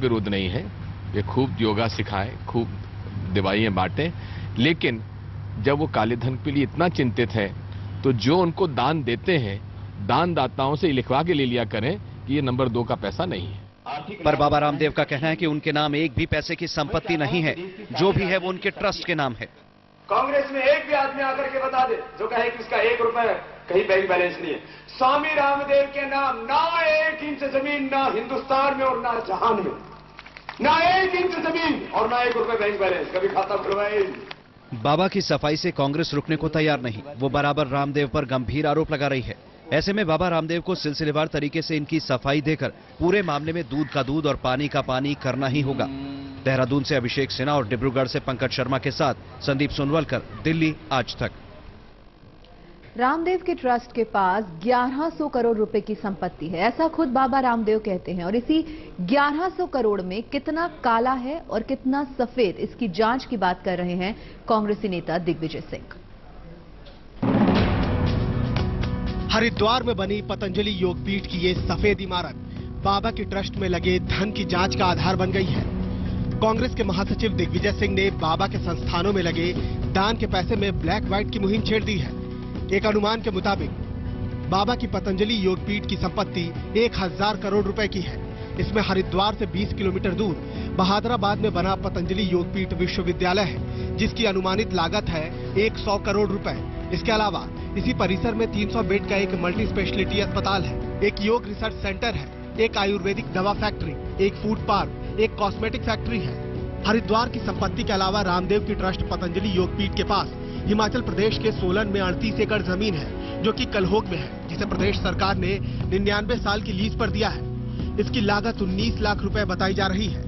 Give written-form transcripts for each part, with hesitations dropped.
विरोध नहीं है। ये खूब योगा सिखाएं, खूब दवाइयां बांटें, लेकिन जब वो काले धन के लिए इतना चिंतित है तो जो उनको दान देते हैं, दानदाताओं से लिखवा के ले लिया करें कि ये नंबर 2 का पैसा नहीं है। पर बाबा रामदेव का कहना है कि उनके नाम एक भी पैसे की संपत्ति नहीं है, जो भी है वो उनके ट्रस्ट के नाम है। कांग्रेस में एक भी आदमी आकर के बता दे जो कहे कि उसका 1 रुपए कहीं बैंक बैलेंस नहीं है। स्वामी रामदेव के नाम ना 1 इंच जमीन, ना हिंदुस्तान में और ना जहान में, ना 1 इंच जमीन और ना 1 रुपए बैंक बैलेंस, कभी खाता खुलवाए। बाबा की सफाई से कांग्रेस रुकने को तैयार नहीं, वो बराबर रामदेव पर गंभीर आरोप लगा रही है। ऐसे में बाबा रामदेव को सिलसिलेवार तरीके से इनकी सफाई देकर पूरे मामले में दूध का दूध और पानी का पानी करना ही होगा। देहरादून से अभिषेक सिन्हा और डिब्रूगढ़ से पंकज शर्मा के साथ संदीप सोनवलकर, दिल्ली आज तक। रामदेव के ट्रस्ट के पास 1100 करोड़ रुपए की संपत्ति है, ऐसा खुद बाबा रामदेव कहते हैं। और इसी 1100 करोड़ में कितना काला है और कितना सफेद, इसकी जांच की बात कर रहे हैं कांग्रेसी नेता दिग्विजय सिंह। हरिद्वार में बनी पतंजलि योगपीठ की ये सफेद इमारत बाबा की ट्रस्ट में लगे धन की जांच का आधार बन गई है। कांग्रेस के महासचिव दिग्विजय सिंह ने बाबा के संस्थानों में लगे दान के पैसे में ब्लैक व्हाइट की मुहिम छेड़ दी है। एक अनुमान के मुताबिक बाबा की पतंजलि योगपीठ की संपत्ति 1000 करोड़ रुपए की है। इसमें हरिद्वार से 20 किलोमीटर दूर बहादुराबाद में बना पतंजलि योगपीठ विश्वविद्यालय है, जिसकी अनुमानित लागत है 100 करोड़ रुपए। इसके अलावा इसी परिसर में 300 बेड का एक मल्टी स्पेशलिटी अस्पताल है, एक योग रिसर्च सेंटर है, एक आयुर्वेदिक दवा फैक्ट्री, एक फूड पार्क, एक कॉस्मेटिक फैक्ट्री है। हरिद्वार की संपत्ति के अलावा रामदेव की ट्रस्ट पतंजलि योगपीठ के पास हिमाचल प्रदेश के सोलन में 38 एकड़ जमीन है, जो कि कलहोग में है, जिसे प्रदेश सरकार ने 99 साल की लीज पर दिया है। इसकी लागत 19 लाख रुपए बताई जा रही है।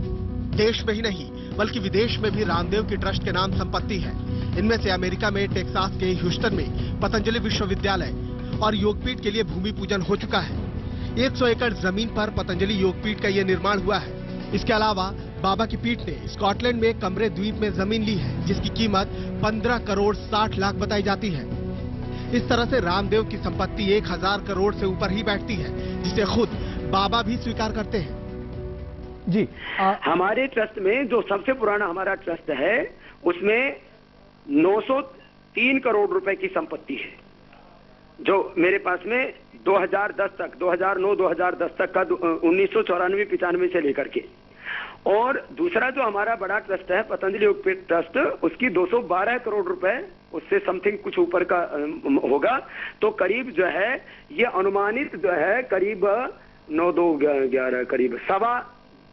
देश में ही नहीं बल्कि विदेश में भी रामदेव की ट्रस्ट के नाम संपत्ति है। इनमें से अमेरिका में टेक्सास के ह्यूस्टन में पतंजलि विश्वविद्यालय और योगपीठ के लिए भूमि पूजन हो चुका है। 100 एकड़ जमीन पर पतंजलि योगपीठ का ये निर्माण हुआ है। इसके अलावा बाबा की पीठ ने स्कॉटलैंड में कमरे द्वीप में जमीन ली है, जिसकी कीमत 15 करोड़ 60 लाख बताई जाती है। इस तरह से रामदेव की संपत्ति 1000 करोड़ से ऊपर ही बैठती है, जिसे खुद बाबा भी स्वीकार करते हैं। जी हमारे ट्रस्ट में जो सबसे पुराना हमारा ट्रस्ट है, उसमें 903 करोड़ रुपए की संपत्ति है, जो मेरे पास में 2010 तक 2009-2010 तक का 1994-95 से लेकर के। और दूसरा जो हमारा बड़ा ट्रस्ट है पतंजलि योगपीठ ट्रस्ट, उसकी 212 करोड़ रुपए, उससे समथिंग कुछ ऊपर का होगा। तो करीब जो है ये अनुमानित जो है करीब 9-2-11 करीब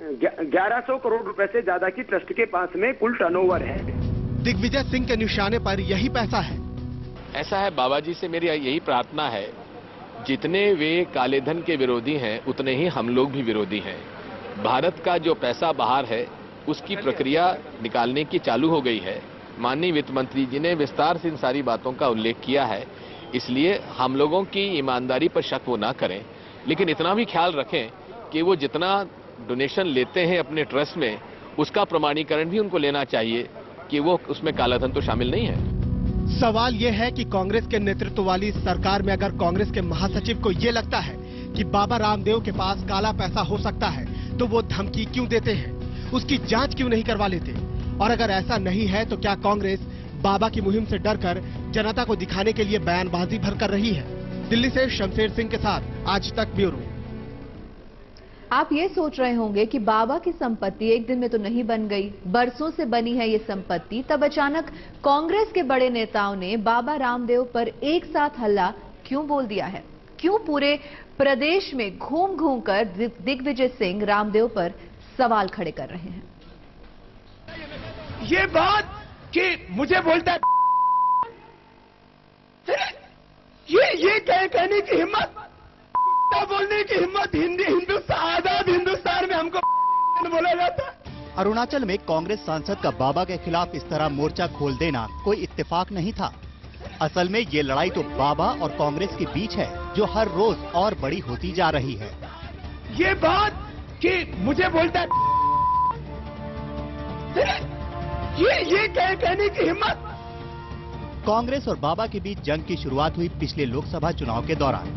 1100 करोड़ रुपए से ज्यादा की ट्रस्ट के पास में कुल टर्नओवर है। दिग्विजय सिंह के निशाने पर यही पैसा है। ऐसा है, बाबा जी से मेरी यही प्रार्थना है, जितने वे काले धन के विरोधी हैं उतने ही हम लोग भी विरोधी हैं। भारत का जो पैसा बाहर है उसकी प्रक्रिया निकालने की चालू हो गई है। माननीय वित्त मंत्री जी ने विस्तार से इन सारी बातों का उल्लेख किया है, इसलिए हम लोगों की ईमानदारी पर शक वो ना करें, लेकिन इतना भी ख्याल रखें कि वो जितना डोनेशन लेते हैं अपने ट्रस्ट में, उसका प्रमाणीकरण भी उनको लेना चाहिए कि वो उसमें कालाधन तो शामिल नहीं है। सवाल यह है कि कांग्रेस के नेतृत्व वाली सरकार में अगर कांग्रेस के महासचिव को ये लगता है कि बाबा रामदेव के पास काला पैसा हो सकता है, तो वो धमकी क्यों देते हैं, उसकी जांच क्यों नहीं करवा लेते? और अगर ऐसा नहीं है तो क्या कांग्रेस बाबा की मुहिम से डरकर जनता को दिखाने के लिए बयानबाजी भर कर रही है? दिल्ली से शमशेर सिंह के साथ आज तक ब्यूरो। आप ये सोच रहे होंगे कि बाबा की संपत्ति एक दिन में तो नहीं बन गई, बरसों से बनी है ये संपत्ति, तब अचानक कांग्रेस के बड़े नेताओं ने बाबा रामदेव पर एक साथ हल्ला क्यों बोल दिया है? क्यों पूरे प्रदेश में घूम घूम कर दिग्विजय सिंह रामदेव पर सवाल खड़े कर रहे हैं? ये बात कि मुझे बोलता है ये कहने की हिम्मत, बोलने की हिम्मत आजाद हिंदुस्तान में हमको बोला जाता है। अरुणाचल में कांग्रेस सांसद का बाबा के खिलाफ इस तरह मोर्चा खोल देना कोई इत्तेफाक नहीं था। असल में ये लड़ाई तो बाबा और कांग्रेस के बीच है, जो हर रोज और बड़ी होती जा रही है। ये बात कि मुझे बोलता है ये कहने की हिम्मत। कांग्रेस और बाबा के बीच जंग की शुरुआत हुई पिछले लोकसभा चुनाव के दौरान।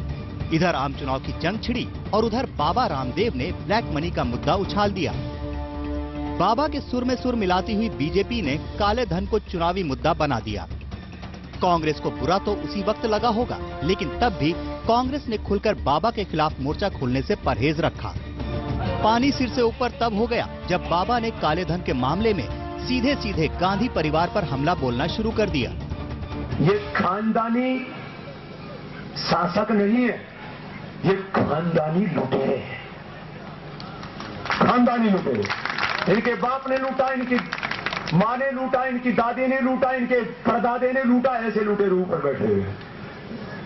इधर आम चुनाव की जंग छिड़ी और उधर बाबा रामदेव ने ब्लैक मनी का मुद्दा उछाल दिया। बाबा के सुर में सुर मिलाती हुई बीजेपी ने काले धन को चुनावी मुद्दा बना दिया। कांग्रेस को बुरा तो उसी वक्त लगा होगा, लेकिन तब भी कांग्रेस ने खुलकर बाबा के खिलाफ मोर्चा खोलने से परहेज रखा। पानी सिर से ऊपर तब हो गया जब बाबा ने काले धन के मामले में सीधे सीधे गांधी परिवार पर हमला बोलना शुरू कर दिया। ये खानदानी शासक नहीं है, ये खानदानी लुटेरे हैं। खानदानी लुटेरे, इनके बाप ने लूटा, इनकी माँ ने लूटा, इनकी दादी ने लूटा, इनके परदादे ने लूटा, ऐसे लुटेरे ऊपर बैठे हुए।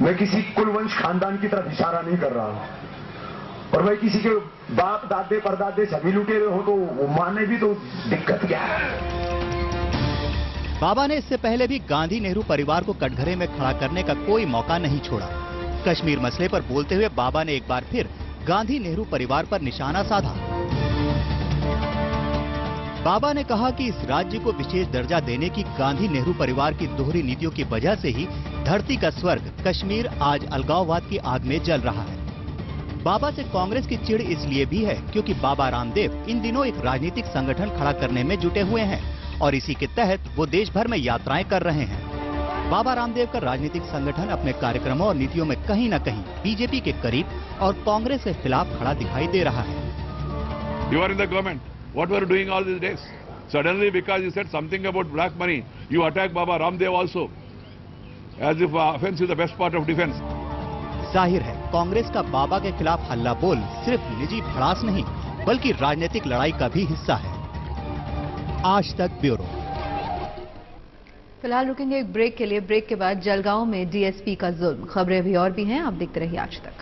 मैं किसी कुलवंश खानदान की तरफ इशारा नहीं कर रहा, और मैं किसी के बाप दादे परदादे सभी लुटेरे हो तो वो माने भी तो दिक्कत क्या है। बाबा ने इससे पहले भी गांधी नेहरू परिवार को कटघरे में खड़ा करने का कोई मौका नहीं छोड़ा। कश्मीर मसले पर बोलते हुए बाबा ने एक बार फिर गांधी नेहरू परिवार पर निशाना साधा। बाबा ने कहा कि इस राज्य को विशेष दर्जा देने की गांधी नेहरू परिवार की दोहरी नीतियों की वजह से ही धरती का स्वर्ग कश्मीर आज अलगाववाद की आग में जल रहा है। बाबा से कांग्रेस की चिढ़ इसलिए भी है क्योंकि बाबा रामदेव इन दिनों एक राजनीतिक संगठन खड़ा करने में जुटे हुए हैं और इसी के तहत वो देश भर में यात्राएं कर रहे हैं। बाबा रामदेव का राजनीतिक संगठन अपने कार्यक्रमों और नीतियों में कहीं न कहीं बीजेपी के करीब और कांग्रेस के खिलाफ खड़ा दिखाई दे रहा है। You are in the government. What were you doing all these days? Suddenly, because you said something about black money, you attack Baba Ramdev also, as if offense is the best part of defense. जाहिर है कांग्रेस का बाबा के खिलाफ हल्ला बोल सिर्फ निजी भड़ास नहीं बल्कि राजनीतिक लड़ाई का भी हिस्सा है। आज तक ब्यूरो। फिलहाल रुकेंगे एक ब्रेक के लिए। ब्रेक के बाद जलगांव में डीएसपी का जुल्म। खबरें भी और भी हैं, आप देखते रहिए आज तक।